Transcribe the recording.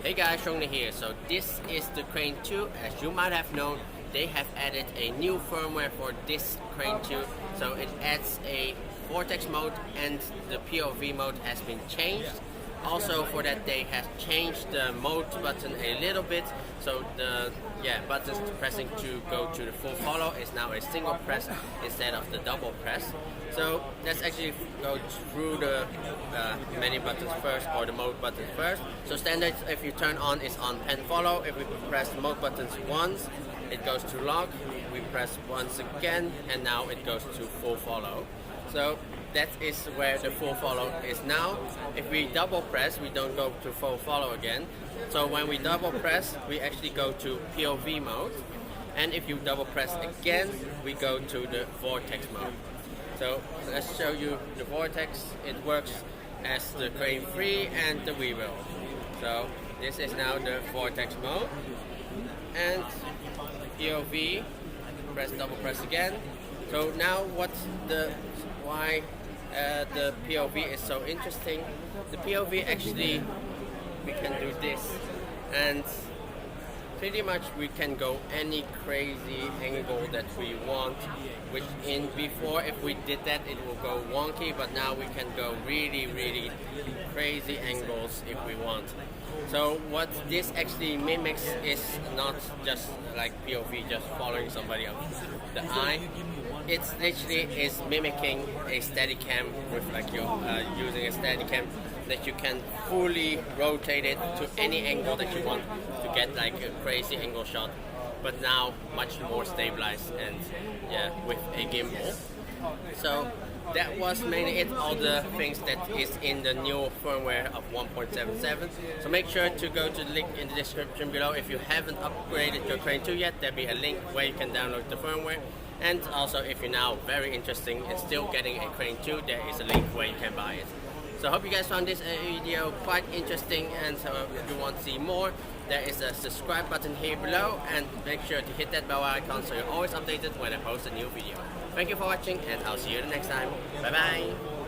Hey guys, Chung Dha here. So this is the Crane 2. As you might have known, they have added a new firmware for this Crane 2. So it adds a Vortex mode and the POV mode has been changed. Also for that they have changed the mode button a little bit. So the buttons pressing to go to the full follow is now a single press instead of the double press. So let's actually go through the menu buttons first, or the mode buttons first. So standard, if you turn on, is on pen follow. If we press the mode buttons once, it goes to lock. We press once again, and now it goes to full follow. So that is where the full follow is now. If we double press, we don't go to full follow again. So when we double press, we actually go to POV mode. And if you double press again, we go to the Vortex mode. So let's show you the Vortex. It works as the Crane 3 and the V1. So this is now the Vortex mode. And POV, double press again. So now why the POV is so interesting. The POV actually, we can do this, and pretty much we can go any crazy angle that we want, which before if we did that it will go wonky, but now we can go really crazy angles if we want. So what this actually mimics is not just like POV, just following somebody up the eye. It's literally is mimicking a steadicam with like you're using a steadicam, that you can fully rotate it to any angle that you want to get like a crazy angle shot, but now much more stabilized and with a gimbal. So that was mainly it, all the things that is in the new firmware of 1.77. So make sure to go to the link in the description below. If you haven't upgraded your Crane 2 yet, there'll be a link where you can download the firmware. And also if you're now very interested in still getting a Crane 2, there is a link where you can buy it. So I hope you guys found this video quite interesting, and so if you want to see more, there is a subscribe button here below, and make sure to hit that bell icon so you're always updated when I post a new video. Thank you for watching, and I'll see you the next time. Bye bye!